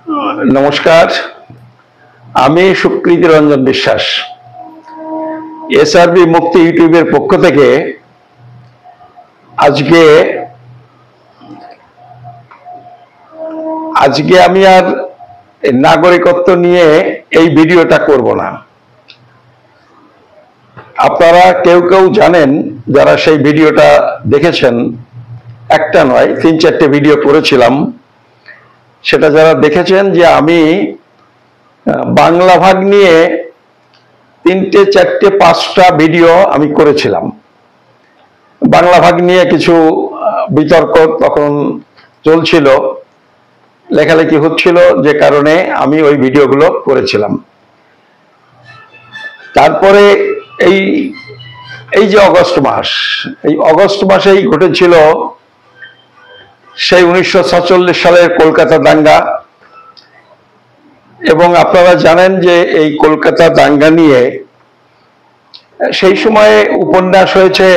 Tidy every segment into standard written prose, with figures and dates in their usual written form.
নমস্কার, আমি সুকৃতি রঞ্জন বিশ্বাস। এসআরবি মুক্তি ইউটিউবের পক্ষ থেকে আজকে আমি আর নাগরিকত্ব নিয়ে এই ভিডিওটা করব না। আপনারা কেউ কেউ জানেন, যারা সেই ভিডিওটা দেখেছেন, একটা নয় 3-4টে ভিডিও করেছিলাম। সেটা যারা দেখেছেন যে আমি বাংলা ভাগ নিয়ে 3টে 4টে 5টা ভিডিও আমি করেছিলাম। বাংলা ভাগ নিয়ে কিছু বিতর্ক তখন চলছিল, লেখালেখি হচ্ছিল, যে কারণে আমি ওই ভিডিওগুলো করেছিলাম। তারপরে এই যে অগস্ট মাসেই ঘটেছিল সেই 1946 সালের কলকাতা দাঙ্গা। এবং আপনারা জানেন যে এই কলকাতা দাঙ্গা নিয়ে সেই সময়ে উপন্যাস হয়েছে,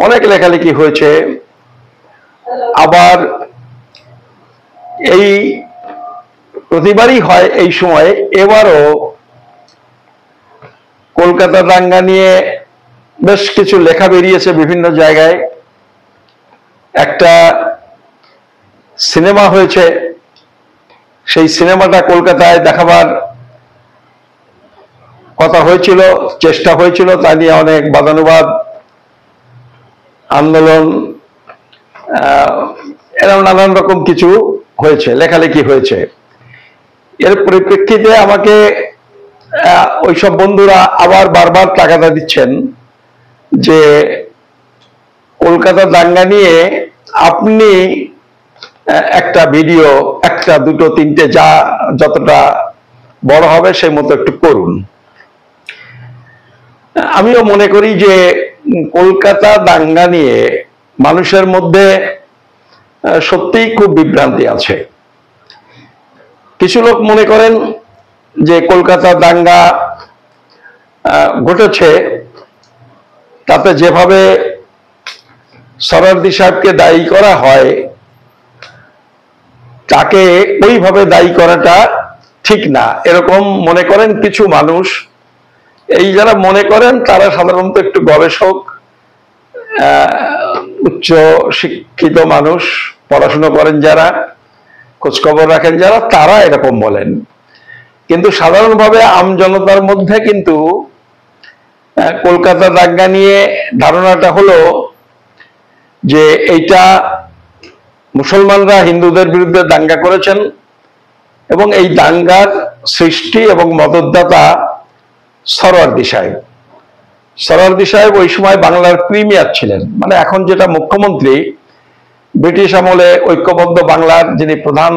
অনেক লেখালেখি হয়েছে। আবার এই প্রতিবারই হয় এই সময়ে, এবারও কলকাতা দাঙ্গা নিয়ে বেশ কিছু লেখা বেরিয়েছে বিভিন্ন জায়গায়। একটা সিনেমা হয়েছে, সেই সিনেমাটা কলকাতায় দেখাবার কথা হয়েছিল, চেষ্টা হয়েছিল, তা নিয়ে অনেক বাদানুবাদ, আন্দোলন, এরকম নানান রকম কিছু হয়েছে, লেখালেখি হয়েছে। এর পরিপ্রেক্ষিতে আমাকে ওইসব বন্ধুরা আবার বারবার তাগাদা দিচ্ছেন যে কলকাতা দাঙ্গা নিয়ে আপনি একটা ভিডিও, 1টা 2টো 3টে যতটা বড় হবে সেই মতো একটু করুন। আমিও মনে করি যে কলকাতা দাঙ্গা নিয়ে মানুষের মধ্যে সত্যিই খুব বিভ্রান্তি আছে। কিছু লোক মনে করেন যে কলকাতা দাঙ্গা ঘটেছে, তাতে যেভাবে সরওয়ার্দী সাহেবকে দায়ী করা হয়, তাকে ওইভাবে দায়ী করাটা ঠিক না, এরকম মনে করেন কিছু মানুষ। এই যারা মনে করেন তারা সাধারণত একটু গবেষক, উচ্চ শিক্ষিত মানুষ, পড়াশোনা করেন যারা, খোঁজখবর রাখেন যারা, তারা এরকম বলেন। কিন্তু সাধারণভাবে আমজনতার মধ্যে কিন্তু কলকাতা দাঙ্গা নিয়ে ধারণাটা হলো যে এইটা মুসলমানরা হিন্দুদের বিরুদ্ধে দাঙ্গা করেছেন এবং এই দাঙ্গার সৃষ্টি এবং মদতদাতা সরওয়ার্দী সাহেব ওই সময় বাংলার প্রিমিয়ার ছিলেন। মানে এখন যেটা মুখ্যমন্ত্রী, ব্রিটিশ আমলে ঐক্যবদ্ধ বাংলার যিনি প্রধান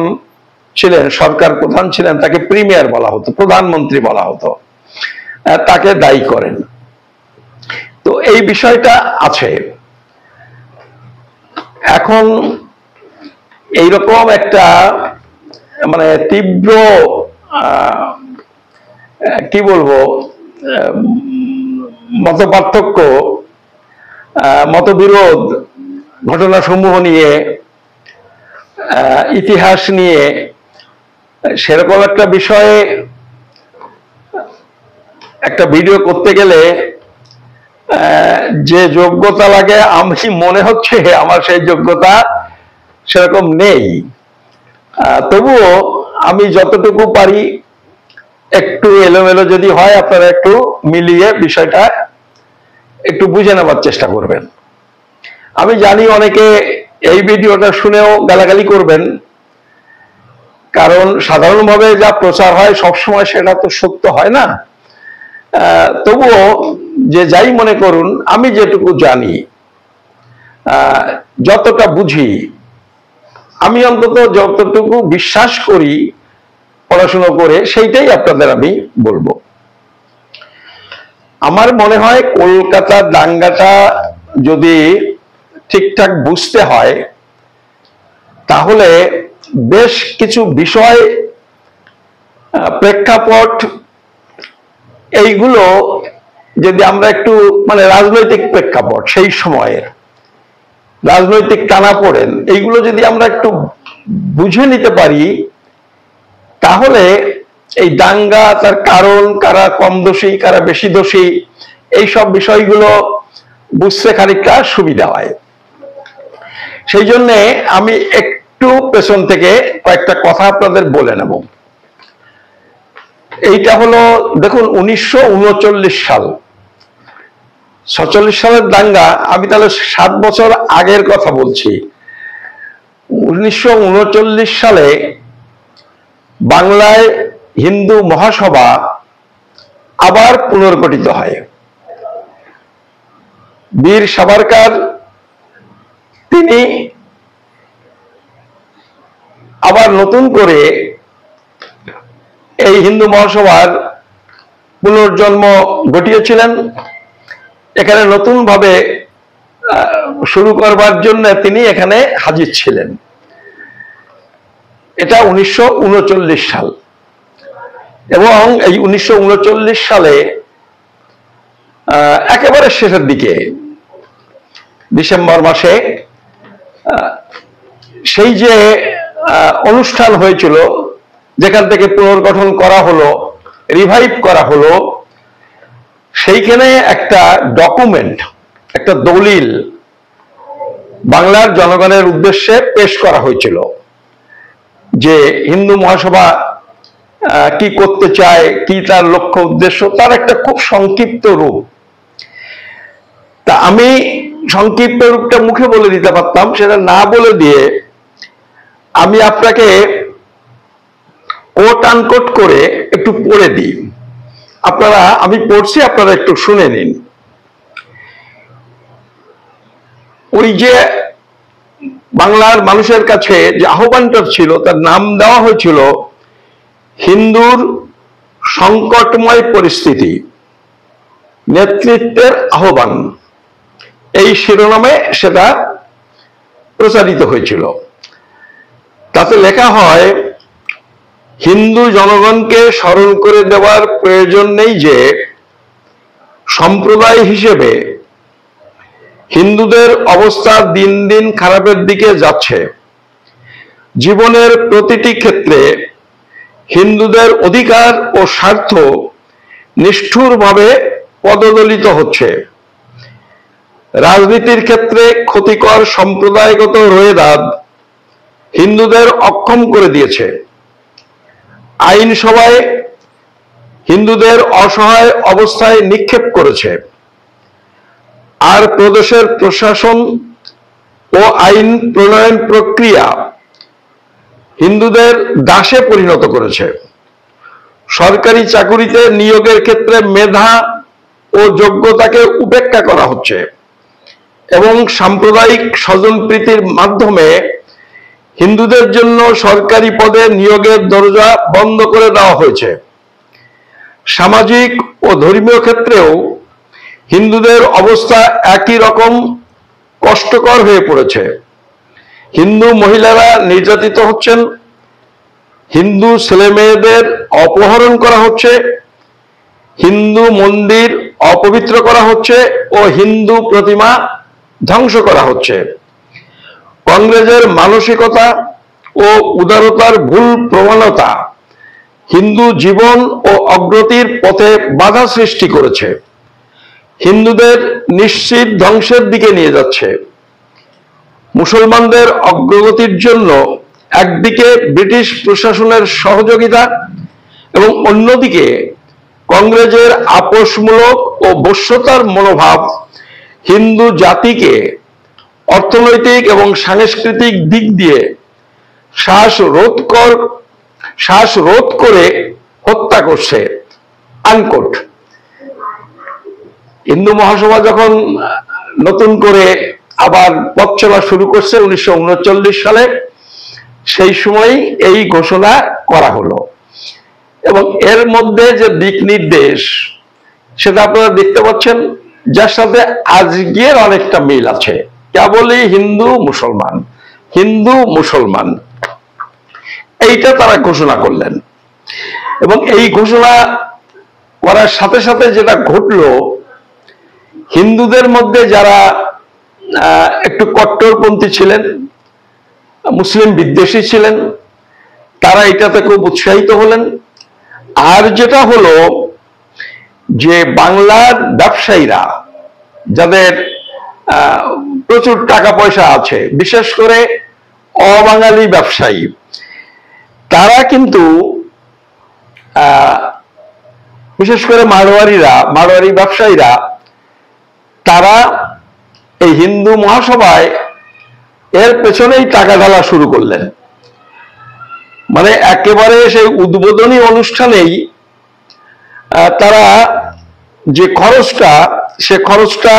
ছিলেন, সরকার প্রধান ছিলেন, তাকে প্রিমিয়ার বলা হতো, প্রধানমন্ত্রী বলা হতো, তাকে দায়ী করেন। তো এই বিষয়টা আছে। এখন এইরকম একটা মানে তীব্র কি বলবো মতপার্থক্য, মতবিরোধ, ঘটনাসমূহ নিয়ে, ইতিহাস নিয়ে, সেরকম একটা বিষয়ে একটা ভিডিও করতে গেলে যে যোগ্যতা লাগে, আমি মনে হচ্ছে আমার সেই যোগ্যতা সেরকম নেই। তবুও আমি যতটুকু পারি, একটু এলোমেলো যদি হয়, আপনারা একটু মিলিয়ে বিষয়টা একটু বুঝে নেবার চেষ্টা করবেন। আমি জানি অনেকে এই ভিডিওটা শুনেও গালাগালি করবেন, কারণ সাধারণভাবে যা প্রচার হয় সবসময় সেটা তো সত্য হয় না। তবুও যে যাই মনে করুন, আমি যেটুকু জানি, যতটা বুঝি, আমি অন্তত যতটুকু বিশ্বাস করি পড়াশোনা করে, সেইটাই আপনাদের আমি বলবো। আমার মনে হয় কলকাতা দাঙ্গাটা যদি ঠিকঠাক বুঝতে হয়, তাহলে বেশ কিছু বিষয়, প্রেক্ষাপট, এইগুলো যদি আমরা একটু মানে রাজনৈতিক প্রেক্ষাপট, সেই সময়ের রাজনৈতিক টানাপোড়েন, এইগুলো যদি আমরা একটু বুঝে নিতে পারি, তাহলে এই দাঙ্গা, তার কারণ, কারা কম দোষী কারা বেশি দোষী, এই সব বিষয়গুলো বুঝতে খানিকটা সুবিধা হয়। সেই জন্যে আমি একটু পেছন থেকে কয়েকটা কথা আপনাদের বলে নেব। এইটা হলো দেখুন 1939 সাল, 46 সালের দাঙ্গা, আমি তাহলে 7 বছর আগের কথা বলছি। 1939 সালে বাংলায় হিন্দু মহাসভা আবার পুনর্গঠিত হয়। বীর সাভারকর তিনি আবার নতুন করে এই হিন্দু মহাসভার পুনর্জন্ম ঘটিয়েছিলেন। এখানে নতুন ভাবে শুরু করবার জন্য তিনি এখানে হাজির ছিলেন। এটা 1939 সাল, এবং এই 1939 সালে একেবারে শেষের দিকে ডিসেম্বর মাসে সেই যে অনুষ্ঠান হয়েছিল, যেখান থেকে পুনর্গঠন করা হলো, রিভাইভ করা হলো, সেইখানে একটা ডকুমেন্ট, একটা দলিল বাংলার জনগণের উদ্দেশ্যে পেশ করা হয়েছিল যে হিন্দু মহাসভা কি করতে চায়, কি তার লক্ষ্য উদ্দেশ্য, তার একটা খুব সংক্ষিপ্ত রূপ। তা আমি সংক্ষিপ্ত রূপটা মুখে বলে দিতে পারতাম, সেটা না বলে দিয়ে আমি আপনাকে কোট আনকোট করে একটু পড়ে দিই। আপনারা, আমি পড়ছি, আপনারা একটু শুনে নিন। ওই যে বাংলার মানুষের কাছে যে আহ্বানটা ছিল, তার নাম দেওয়া হয়েছিল হিন্দুর সংকটময় পরিস্থিতি, নেতৃত্বের আহ্বান, এই শিরোনামে সেটা প্রচারিত হয়েছিল। তাতে লেখা হয়, হিন্দু জনগণকে স্মরণ করে দেওয়ার প্রয়োজন নেই যে সম্প্রদায় হিসেবে হিন্দুদের অবস্থা দিন দিন খারাপের দিকে যাচ্ছে। জীবনের প্রতিটি ক্ষেত্রে হিন্দুদের অধিকার ও স্বার্থ নিষ্ঠুরভাবে পদদলিত হচ্ছে। রাজনীতির ক্ষেত্রে ক্ষতিকর সম্প্রদায়গত রোয়েদাদ হিন্দুদের অক্ষম করে দিয়েছে। আইনসভায় হিন্দুদের অসহায় অবস্থায় নিক্ষেপ করেছে, আর প্রদেশের প্রশাসন ও আইন প্রণয়ন প্রক্রিয়া হিন্দুদের দাসে পরিণত করেছে। সরকারি চাকুরিতে নিয়োগের ক্ষেত্রে মেধা ও যোগ্যতাকে উপেক্ষা করা হচ্ছে, এবং সাম্প্রদায়িক স্বজনপ্রীতির মাধ্যমে হিন্দুদের জন্য সরকারি পদে নিয়োগের দরজা বন্ধ করে দেওয়া হয়েছে। সামাজিক ও ধর্মীয় ক্ষেত্রেও হিন্দুদের অবস্থা একই রকম কষ্টকর হয়ে পড়েছে। হিন্দু মহিলারা নির্যাতিত হচ্ছেন, হিন্দু ছেলে মেয়েদের অপহরণ করা হচ্ছে, হিন্দু মন্দির অপবিত্র করা হচ্ছে ও হিন্দু প্রতিমা ধ্বংস করা হচ্ছে। কংগ্রেসের মানসিকতা ও উদারতার ভুল প্রবণতা হিন্দু জীবন ও অগ্রতির পথে বাধা সৃষ্টি করেছে, হিন্দুদের নিশ্চিত ধ্বংসের দিকে নিয়ে যাচ্ছে। মুসলমানদের অগ্রগতির জন্য একদিকে ব্রিটিশ প্রশাসনের সহযোগিতা এবং অন্যদিকে কংগ্রেসের আপোষমূলক ও বশ্যতার মনোভাব হিন্দু জাতিকে অর্থনৈতিক এবং সাংস্কৃতিক দিক দিয়ে শ্বাসরোধ করে হত্যা করছে। আনকোট। হিন্দু মহাসভা যখন নতুন করে আবার পথ চলা শুরু করছে 1939 সালে, সেই সময় এই ঘোষণা করা হলো, এবং এর মধ্যে যে দিক নির্দেশ সেটা আপনারা দেখতে পাচ্ছেন, যার সাথে আজকের অনেকটা মিল আছে। কেবলই হিন্দু মুসলমান, হিন্দু মুসলমান, এইটা তারা ঘোষণা করলেন। এবং এই ঘোষণা করার সাথে সাথে যেটা ঘটলো, হিন্দুদের মধ্যে যারা একটু কট্টরপন্থী ছিলেন, মুসলিম বিদ্বেষী ছিলেন, তারা এটাতে খুব উৎসাহিত হলেন। আর যেটা হলো যে বাংলার ব্যবসায়ীরা যাদের প্রচুর টাকা পয়সা আছে, বিশেষ করে অবাঙালি ব্যবসায়ী, তারা কিন্তু বিশেষ করে মারোয়ারি ব্যবসায়ীরা, তারা এই হিন্দু মহাসভায় এর পেছনেই টাকা ঢালা শুরু করলেন। মানে একেবারে সেই উদ্বোধনী অনুষ্ঠানেই তারা যে খরচটা, সে খরচটা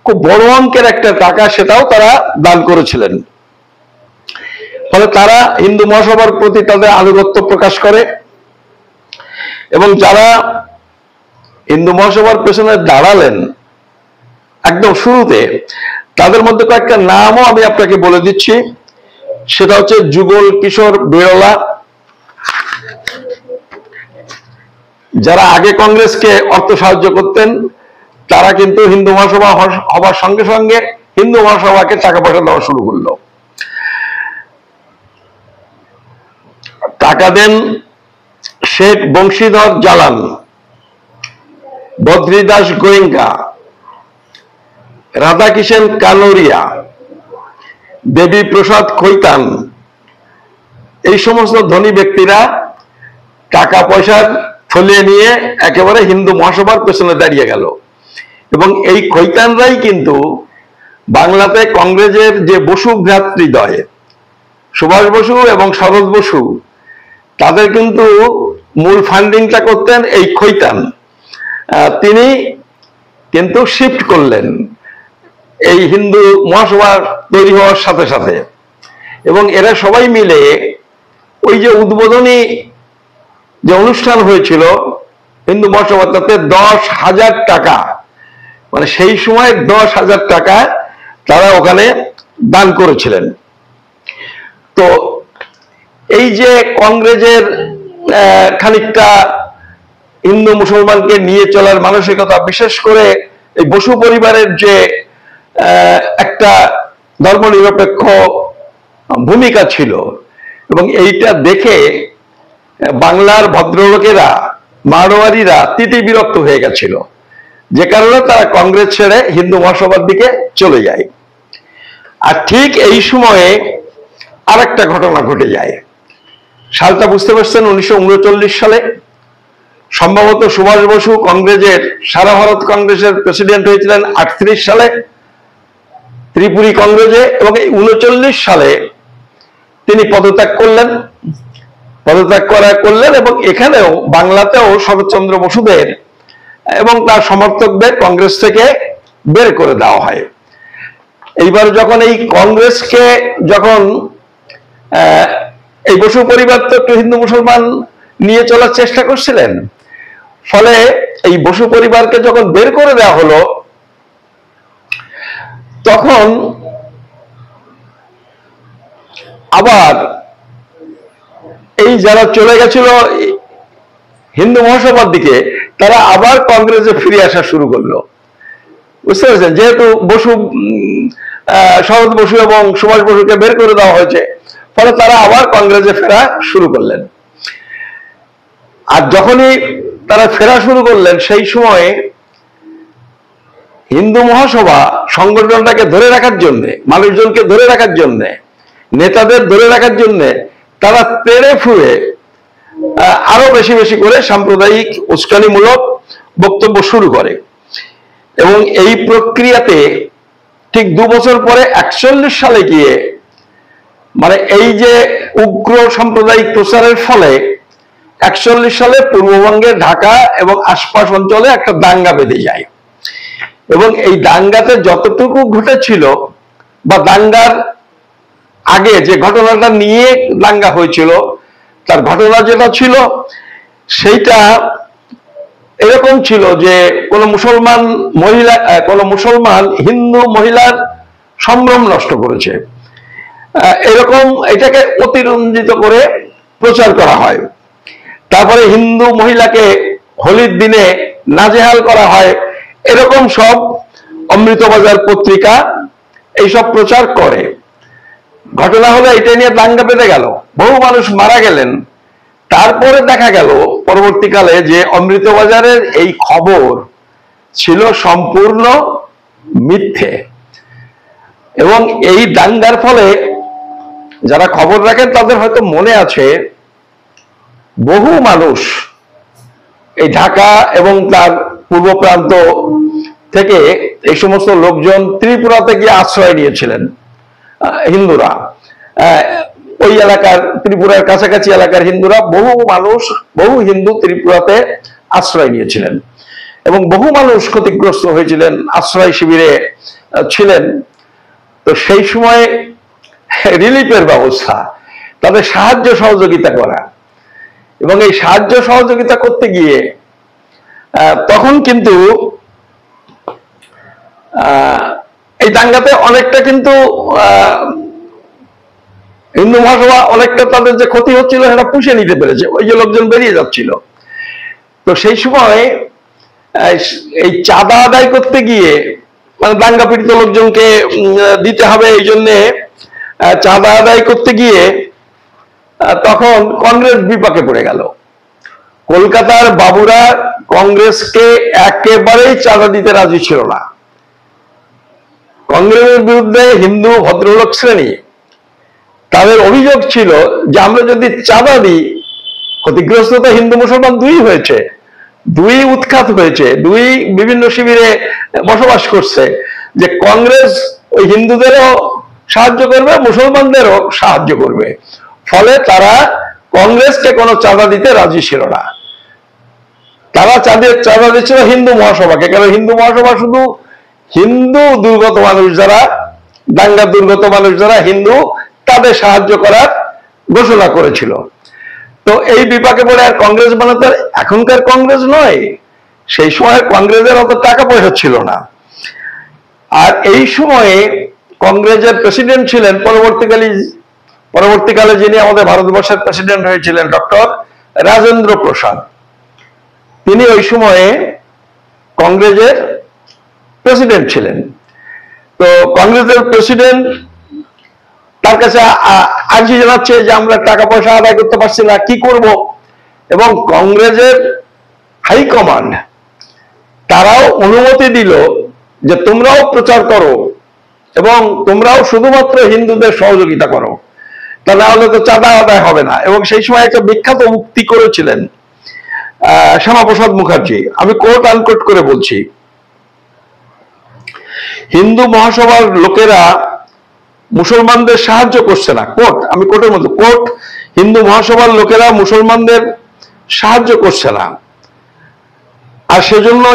খুব বড় অঙ্কের একটা টাকা, সেটাও তারা দান করেছিলেন। ফলে তারা হিন্দু মহাসভার প্রতি তাদের আনুগত্য প্রকাশ করে, এবং যারা হিন্দু মহাসভার পেছনে দাঁড়ালেন একদম শুরুতে, তাদের মধ্যে কয়েকটা নামও আমি আপনাকে বলে দিচ্ছি। সেটা হচ্ছে যুগল কিশোর বিড়লা, যারা আগে কংগ্রেসকে অর্থ সাহায্য করতেন, তারা কিন্তু হিন্দু মহাসভা হবার সঙ্গে সঙ্গে হিন্দু মহাসভাকে টাকা পয়সা দেওয়া শুরু করলো। টাকা দেন শেখ বংশীধর জালান, বদ্রীদাস গোয়েঙ্কা, রাধাকিষেণ কানোরিয়া, দেবী প্রসাদ খৈতান। এই সমস্ত ধনী ব্যক্তিরা টাকা পয়সার ফলিয়ে নিয়ে একেবারে হিন্দু মহাসভার পেছনে দাঁড়িয়ে গেল। এবং এই খৈতানরাই কিন্তু বাংলাতে কংগ্রেসের যে বসু ভ্রাতৃদ্বয়, সুভাষ বসু এবং শরৎ বসু, তাদের কিন্তু মূল ফান্ডিংটা করতেন এই খৈতান। তিনি কিন্তু শিফট করলেন এই হিন্দু মহাসভা তৈরি হওয়ার সাথে সাথে। এবং এরা সবাই মিলে ওই যে উদ্বোধনী যে অনুষ্ঠান হয়েছিল হিন্দু মহাসভা, তাতে 10,000 টাকা, মানে সেই সময় 10,000 টাকা তারা ওখানে দান করেছিলেন। তো এই যে কংগ্রেসের খানিকটা হিন্দু মুসলমানকে নিয়ে চলার মানসিকতা, বিশেষ করে এই বসু পরিবারের যে একটা ধর্মনিরপেক্ষ ভূমিকা ছিল, এবং এইটা দেখে বাংলার ভদ্রলোকেরা, মারোয়ারিরা তিতিবিরক্ত হয়ে গেছিল, যে কারণে তারা কংগ্রেস ছেড়ে হিন্দু মহাসভার দিকে চলে যায়। আর ঠিক এই সময়ে আর একটা ঘটনা ঘটে যায়। সালটা বুঝতে পারছেন, 1939 সালে সম্ভবত সুভাষ বসু কংগ্রেসের, সারা ভারত কংগ্রেসের প্রেসিডেন্ট হয়েছিলেন 38 সালে ত্রিপুরী কংগ্রেসে, এবং এই 39 সালে তিনি পদত্যাগ করলেন। এবং এখানেও বাংলাতেও শরৎচন্দ্র বসুদের এবং তার সমর্থকদের কংগ্রেস থেকে বের করে দেওয়া হয়। এইবার যখন এই কংগ্রেসকে, যখন এই বসু পরিবার তো একটু হিন্দু মুসলমান নিয়ে চলার চেষ্টা করছিলেন, ফলে এই বসু পরিবারকে যখন বের করে দেওয়া হলো, তখন আবার এই যারা চলে গেছিল হিন্দু মহাসভার দিকে, তারা আবার কংগ্রেসে ফিরে আসা শুরু করলো। বুঝতে পারছেন, যেহেতু শরৎ বসু এবং সুভাষ বসুকে বের করে দেওয়া হয়েছে, ফলে তারা আবার কংগ্রেসে ফেরা শুরু করলেন। আর যখনই তারা ফেরা শুরু করলেন, সেই সময়ে হিন্দু মহাসভা সংগঠনটাকে ধরে রাখার জন্য, মানুষজনকে ধরে রাখার জন্য, নেতাদের ধরে রাখার জন্য, তারা তেড়ে ফুঁড়ে আরো বেশি বেশি করে সাম্প্রদায়িক উস্কানিমূলক বক্তব্য শুরু করে। এবং এই প্রক্রিয়াতে ঠিক 2 বছর পরে 41 সালে গিয়ে, মানে এই যে উগ্র সাম্প্রদায়িক প্রচারের ফলে 41 সালে পূর্ববঙ্গে ঢাকা এবং আশপাশ অঞ্চলে একটা দাঙ্গা বেঁধে যায়। এবং এই দাঙ্গাতে যতটুকু ঘটেছিল, বা দাঙ্গার আগে যে ঘটনাটা নিয়ে দাঙ্গা হয়েছিল, তার ঘটনা যেটা ছিল সেইটা এরকম ছিল যে কোন মুসলমান হিন্দু মহিলার সম্ভ্রম নষ্ট করেছে, এরকম এটাকে অতিরঞ্জিত করে প্রচার করা হয়। তারপরে হিন্দু মহিলাকে হোলির দিনে নাজেহাল করা হয়, এরকম সব অমৃতবাজার পত্রিকা এইসব প্রচার করে। ঘটনা হলো এটা নিয়ে দাঙ্গা বেঁধে গেল, বহু মানুষ মারা গেলেন। তারপরে দেখা গেল পরবর্তীকালে যে অমৃতবাজারের এই খবর ছিল সম্পূর্ণ মিথ্যে, এবং এই দাঙ্গার ফলে যারা খবর রাখেন তাদের হয়তো মনে আছে বহু মানুষ এই ঢাকা এবং তার পূর্ব প্রান্ত থেকে এই সমস্ত লোকজন ত্রিপুরাতে গিয়ে আশ্রয় নিয়েছিলেন। হিন্দুরা, ওই এলাকার ত্রিপুরার কাছাকাছি এলাকার হিন্দুরা, বহু মানুষ, বহু হিন্দু ত্রিপুরাতে আশ্রয় নিয়েছিলেন এবং বহু মানুষ ক্ষতিগ্রস্ত হয়েছিলেন, আশ্রয় শিবিরে ছিলেন। তো সেই সময় রিলিফের ব্যবস্থা, তাদের সাহায্য সহযোগিতা করা, এবং এই সাহায্য সহযোগিতা করতে গিয়ে তখন কিন্তু এই দাঙ্গাতে অনেকটা কিন্তু হিন্দু মহাসভা অনেকটা তাদের যে ক্ষতি হচ্ছিল সেটা পুষে নিতে পেরেছে, ওই যে লোকজন বেরিয়ে যাচ্ছিল। তো সেই সময় এই চাঁদা আদায় করতে গিয়ে, মানে দাঙ্গা পীড়িত লোকজনকে দিতে হবে, এই জন্যে চাঁদা আদায় করতে গিয়ে তখন কংগ্রেস বিপাকে পড়ে গেল। কলকাতার বাবুরা কংগ্রেসকে একেবারেই চাঁদা দিতে রাজি ছিল না। কংগ্রেসের বিরুদ্ধে হিন্দু ভদ্রলোক শ্রেণী, তাদের অভিযোগ ছিল যে আমরা যদি চাঁদা দিই, ক্ষতিগ্রস্ত তো হিন্দু মুসলমান দুই হয়েছে, দুই উৎখাত হয়েছে, দুই বিভিন্ন শিবিরে বসবাস করছে, যে কংগ্রেস ওই হিন্দুদেরও সাহায্য করবে, মুসলমানদেরও সাহায্য করবে। ফলে তারা কংগ্রেসকে কোনো চাঁদা দিতে রাজি ছিল না। তারা চাঁদা দিচ্ছিল হিন্দু মহাসভাকে, কারণ হিন্দু মহাসভা শুধু হিন্দু দুর্গত মানুষ যারা, দাঙ্গা দুর্গত মানুষ যারা হিন্দু, তাদের সাহায্য করার ঘোষণা করেছিল। তো এই বিপাকে পড়ে আর কংগ্রেস বানাতে, এখনকার কংগ্রেস নয়, সেই সময় কংগ্রেসের অত টাকা পয়সা ছিল না। আর এই সময়ে কংগ্রেসের প্রেসিডেন্ট ছিলেন পরবর্তীকালে যিনি আমাদের ভারতবর্ষের প্রেসিডেন্ট হয়েছিলেন, ডক্টর রাজেন্দ্র প্রসাদ। তিনি ওই সময়ে কংগ্রেসের প্রেসিডেন্ট ছিলেন। তো কংগ্রেসের প্রেসিডেন্ট তার কাছে আর্জি জানাচ্ছে যে আমরা টাকা পয়সা আদায় করতে পারছি না, কি করব। এবং কংগ্রেসের হাইকমান্ড তারাও অনুমতি দিল যে তোমরাও প্রচার করো এবং তোমরাও শুধুমাত্র হিন্দুদের সহযোগিতা করো, তা না হলে তো চাঁদা আদায় হবে না। এবং সেই সময় একটা বিখ্যাত উক্তি করেছিলেন শ্যামাপ্রসাদ মুখার্জি, আমি কোট আনকোট করে বলছি, হিন্দু মহাসভার লোকেরা মুসলমানদের সাহায্য করছে না, কোট, আমি কোটের মধ্যে কোট, হিন্দু মহাসভার লোকেরা মুসলমানদের সাহায্য করছে না, আর সেজন্য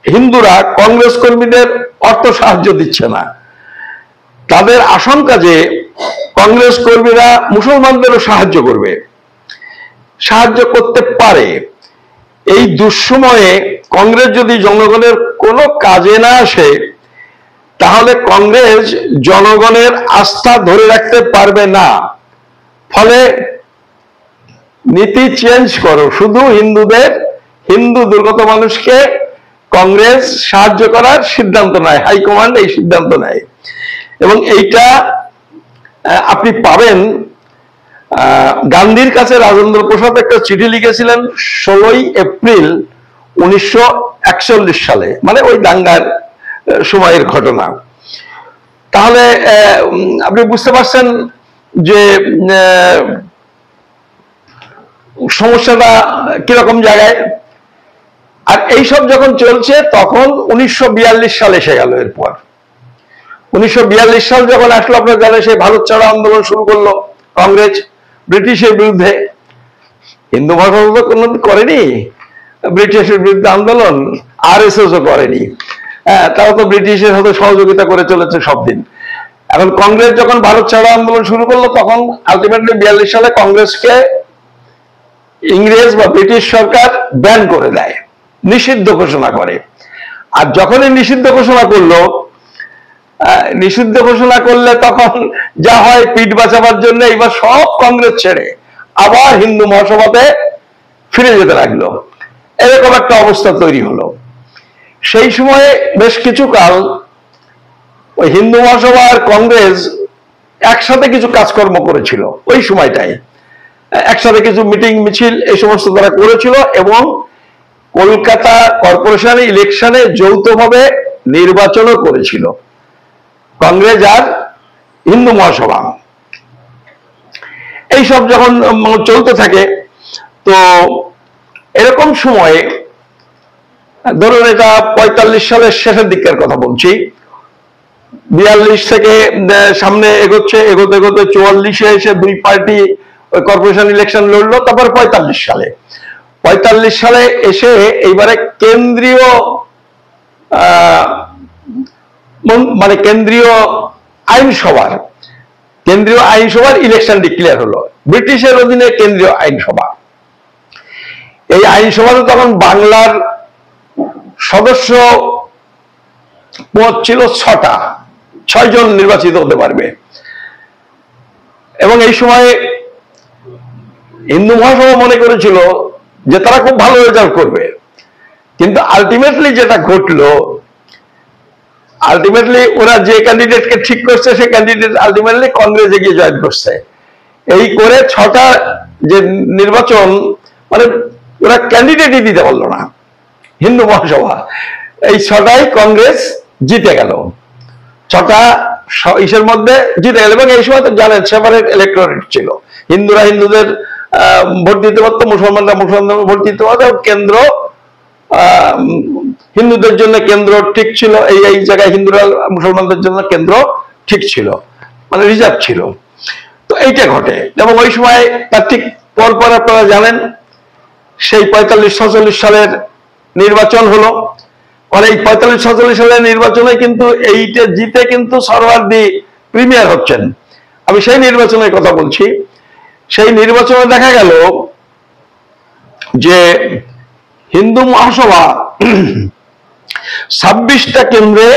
হিন্দুরা কংগ্রেস কর্মীদের অর্থ সাহায্য দিচ্ছে না। তাদের আশঙ্কা যে কংগ্রেস কর্মীরা মুসলমানদেরও সাহায্য করতে পারে। এই দুঃসময়ে কংগ্রেস যদি জনগণের কোনো কাজে না আসে, তাহলে কংগ্রেস জনগণের আস্থা ধরে রাখতে পারবে না। ফলে নীতি চেঞ্জ করো, শুধু হিন্দু দুর্গত মানুষকে কংগ্রেস সাহায্য করার সিদ্ধান্ত নেয়, হাইকমান্ড এই সিদ্ধান্ত নেয়। এবং এইটা আপনি পাবেন গান্ধীর কাছে রাজেন্দ্র প্রসাদ একটা চিঠি লিখেছিলেন 16ই এপ্রিল 1941 সালে, মানে ওই দাঙ্গার সময়ের ঘটনা। তাহলে আপনি বুঝতে পারছেন যে সমস্যাটা কিরকম জায়গায়। আর এইসব যখন চলছে তখন 1942 সাল এসে গেল। এরপর 1942 সাল যখন আসলো, আপনার জানেন সেই ভারত ছাড়ো আন্দোলন শুরু করলো কংগ্রেস ব্রিটিশের বিরুদ্ধে। হিন্দু মহাসভা তো কোনো করেনি ব্রিটিশের বিরুদ্ধে আন্দোলন, RSS ও করেনি, তারা তো ব্রিটিশের সাথে সহযোগিতা করে চলেছে সব দিন। এখন কংগ্রেস যখন ভারত ছাড়ো আন্দোলন শুরু করলো, তখন আলটিমেটলি 42 সালে কংগ্রেসকে ইংরেজ বা ব্রিটিশ সরকার ব্যান করে দেয়, নিষিদ্ধ ঘোষণা করে। আর যখনই নিষিদ্ধ ঘোষণা করলে তখন যা হয়, পিঠ বাঁচাবার জন্য এবার সব কংগ্রেস ছেড়ে আবার হিন্দু মহাসভাতে ফিরে যেতে লাগলো। এরকম একটা অবস্থা তৈরি হলো। সেই সময়ে বেশ কিছু কাল ওই হিন্দু মহাসভা আর কংগ্রেস একসাথে কিছু কাজকর্ম করেছিল ওই সময়টায়, একসাথে কিছু মিটিং মিছিল এই সমস্ত তারা করেছিল, এবং কলকাতা কর্পোরেশন ইলেকশনে যৌথভাবে নির্বাচনও করেছিল কংগ্রেস আর হিন্দু মহাসভা। এইসব যখন চলতে থাকে, তো এরকম সময়ে ধরুন এটা 45 সালের শেষের দিকের কথা বলছি, 42 থেকে সামনে এগোচ্ছে, এগোতে এগোতে 44-এ এসে দুই পার্টি ওই কর্পোরেশন ইলেকশন লড়লো। তারপর 45 সালে এসে এইবারে কেন্দ্রীয় মানে কেন্দ্রীয় আইনসভার ইলেকশন ডিক্লেয়ার হলো, ব্রিটিশের অধীনে কেন্দ্রীয় আইনসভা। এই আইনসভাতে তখন বাংলার সদস্য পদ ছিল 6 জন নির্বাচিত হতে পারবে, এবং এই সময় হিন্দু মহাসভা মনে করেছিল যে তারা খুব ভালো রেজাল্ট করবে, কিন্তু আলটিমেটলি যেটা ঘটলো, আলটিমেটলি ওরা যে ক্যান্ডিডেটকে ঠিক করছে সে ক্যান্ডিডেট আলটিমেটলি কংগ্রেসে গিয়ে জয়েন করছে। এই করে 6টা যে নির্বাচন, মানে ওরা ক্যান্ডিডেটই দিতে পারলো না হিন্দু মহাসভা, এই 6টাই কংগ্রেস জিতে গেল, 6টা ইসের মধ্যে জিতে গেল। এবং এই সময় তো জানেন সেপারেট ইলেকটোরেট ছিল, হিন্দুরা হিন্দুদের ভোট দিতে পারতো, মুসলমানরা মুসলমানদের ভোট দিতে পারতো, কেন্দ্র হিন্দুদের জন্য কেন্দ্র ঠিক ছিল, এই জায়গায় হিন্দুরা মুসলমানদের জন্য কেন্দ্র ঠিক ছিল, মানে রিজার্ভ ছিল। তো এইটা ঘটে, এবং ওই সময় তার ঠিক পরপর আপনারা জানেন সেই 45-46 সালের নির্বাচন হলো। মানে এই 45-46 সালের নির্বাচনে কিন্তু এইটা জিতে কিন্তু সরওয়ার্দী প্রিমিয়ার হচ্ছেন। আমি সেই নির্বাচনের কথা বলছি। সেই নির্বাচনে দেখা গেল যে হিন্দু মহাসভা 26টা কেন্দ্রে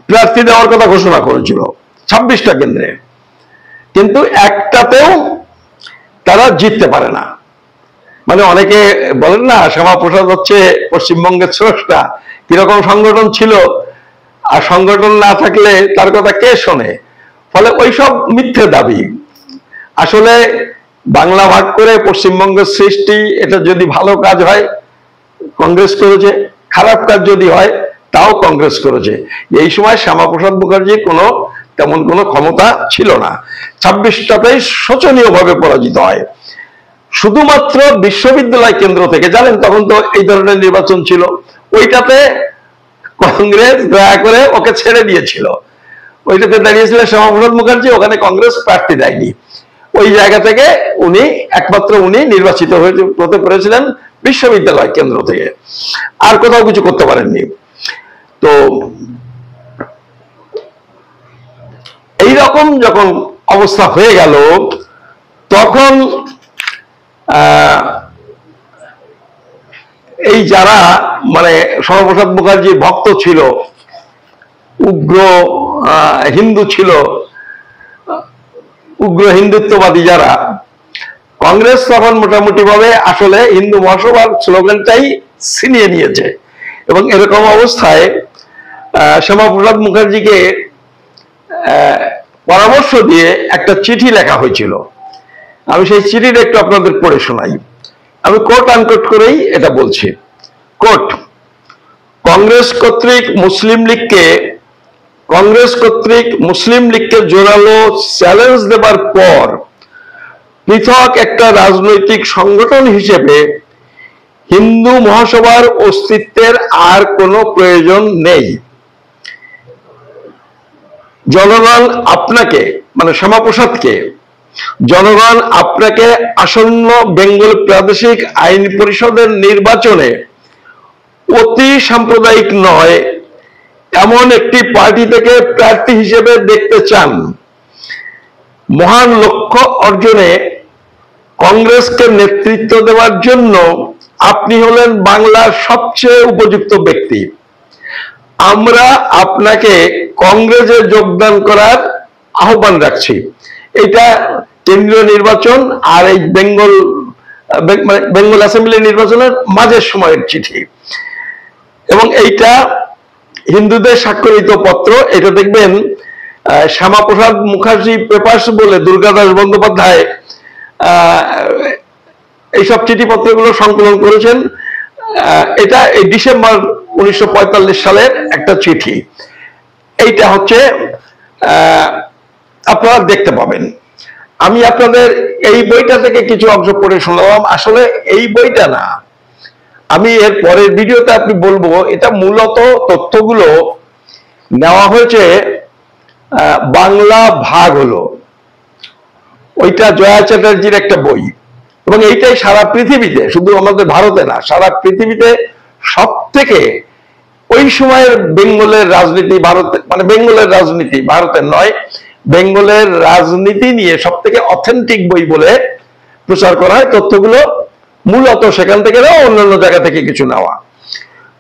প্রার্থী দেওয়ার কথা ঘোষণা করেছিল, 26টা কেন্দ্রে, কিন্তু একটাতেও তারা জিততে পারে না। মানে অনেকে বলেন না শ্যামাপ্রসাদ হচ্ছে পশ্চিমবঙ্গের স্রষ্টা, কিরকম সংগঠন ছিল, আর সংগঠন না থাকলে তার কথা কে শোনে। ফলে ওইসব মিথ্যে দাবি। আসলে বাংলা ভাগ করে পশ্চিমবঙ্গের সৃষ্টি, এটা যদি ভালো কাজ হয় কংগ্রেস করেছে, খারাপ কাজ যদি হয় তাও কংগ্রেস করেছে। এই সময় শ্যামাপ্রসাদ মুখার্জির তেমন কোনো ক্ষমতা ছিল না, 26টাতেই শোচনীয়ভাবে পরাজিত হয়। শুধুমাত্র বিশ্ববিদ্যালয় কেন্দ্র থেকে, জানেন তখন তো এই ধরনের নির্বাচন ছিল, ওইটাতে কংগ্রেস দয়া করে ওকে ছেড়ে দিয়েছিল, ওইটাতে দাঁড়িয়েছিল শ্যামাপ্রসাদ মুখার্জি, ওখানে কংগ্রেস প্রার্থী দেয়নি। ওই জায়গা থেকে একমাত্র উনি নির্বাচিত হতে পেরেছিলেন বিশ্ববিদ্যালয় কেন্দ্র থেকে, আর কোথাও কিছু করতে পারেননি। তো এইরকম যখন অবস্থা হয়ে গেল, তখন এই যারা মানে শ্যামাপ্রসাদ মুখার্জির ভক্ত ছিল, উগ্র হিন্দু ছিল, উগ্র হিন্দুত্ববাদী যারা, কংগ্রেস তখন মোটামুটি ভাবে আসলে হিন্দু মহাসভার স্লোগানটাই ছিনিয়ে নিয়েছে। এবং এরকম অবস্থায় শ্যামাপ্রসাদ মুখার্জিকে পরামর্শ দিয়ে একটা চিঠি লেখা হয়েছিল। আমি সেই চিঠিটা একটু আপনাদের পড়ে শোনাই। আমি কোট আনকোট করেই এটা বলছি। কোট: কংগ্রেস কর্তৃক মুসলিম লীগকে জোরালো চ্যালেঞ্জ দেবার পর পৃথক একটা রাজনৈতিক সংগঠন হিসেবে হিন্দু মহাসভার অস্তিত্বের আর কোনো প্রয়োজন নেই। জনগণ আপনাকে, মানে শ্যামাপ্রসাদকে, জনগণ আপনাকে আসন্ন বেঙ্গল প্রাদেশিক আইন পরিষদের নির্বাচনে অতি সাম্প্রদায়িক নয় এমন একটি পার্টি থেকে প্রার্থী হিসেবে দেখতে চান। মহান লক্ষ্য অর্জনে কংগ্রেসকে নেতৃত্ব দেওয়ার জন্য আপনি হলেন বাংলার সবচেয়ে উপযুক্ত ব্যক্তি। আমরা আপনাকে কংগ্রেসে যোগদান করার আহ্বান রাখছি। এটা কেন্দ্রীয় নির্বাচন আর এই বেঙ্গল অ্যাসেম্বলি নির্বাচনের মাঝের সময়ের চিঠি, এবং এইটা হিন্দুদের স্বাক্ষরিত পত্র। এটা দেখবেন শ্যামাপ্রসাদ মুখার্জি পেপার্স বলে দুর্গাদাস বন্দ্যোপাধ্যায় এইসব চিঠিপত্রগুলো সংকলন করেছেন। এটা এই ডিসেম্বর 1945 সালের একটা চিঠি। এইটা হচ্ছে আপনারা দেখতে পাবেন। আমি আপনাদের এই বইটা থেকে কিছু অংশ পড়ে শোনালাম। আসলে এই বইটা না, আমি এর পরের ভিডিওতে আপনি বলবো, এটা মূলত তথ্যগুলো নেওয়া হয়েছে বাংলা ভাগ হলো, ওইটা জয়া চ্যাটার্জির একটা বই, এবং এইটাই সারা পৃথিবীতে, শুধু আমাদের ভারতে না, সারা পৃথিবীতে সব থেকে ওই সময়ের বেঙ্গলের রাজনীতি, ভারতে মানে বেঙ্গলের রাজনীতি, ভারতের নয়, বেঙ্গলের রাজনীতি নিয়ে সব থেকে অথেন্টিক বই বলে প্রচার করা হয়। তথ্যগুলো মূলত সেখান থেকে না, অন্যান্য জায়গা থেকে কিছু নেওয়া।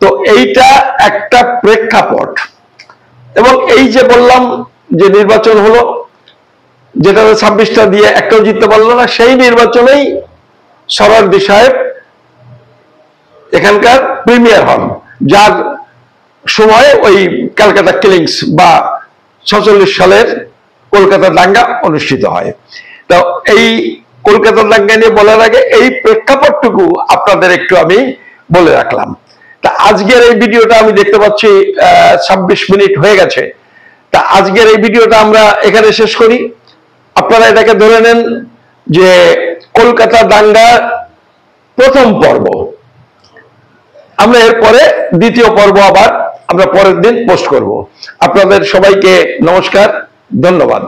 তো এইটা একটা প্রেক্ষাপট। এবং এই যে বললাম যে নির্বাচন হলো, যেটা 26টা দিয়ে একটাও জিততে পারলো না, সেই নির্বাচনেই সরারদি সাহেব এখানকার প্রিমিয়ার হন, যার সময় ওই ক্যালকাটা কিলিংস বা 46 সালের কলকাতা দাঙ্গা অনুষ্ঠিত হয়। তো এই কলকাতা দাঙ্গা নিয়ে বলার আগে এই প্রেক্ষাপটটুকু আপনাদের একটু আমি বলে রাখলাম। তা আজকের এই ভিডিওটা আমি দেখতে পাচ্ছি 26 মিনিট হয়ে গেছে। তা আজকের এই ভিডিওটা আমরা এখানে শেষ করি। আপনারা এটাকে ধরে নেন যে কলকাতা দাঙ্গা প্রথম পর্ব। আমরা এরপরে দ্বিতীয় পর্ব আবার আমরা পরের দিন পোস্ট করব। আপনাদের সবাইকে নমস্কার, ধন্যবাদ।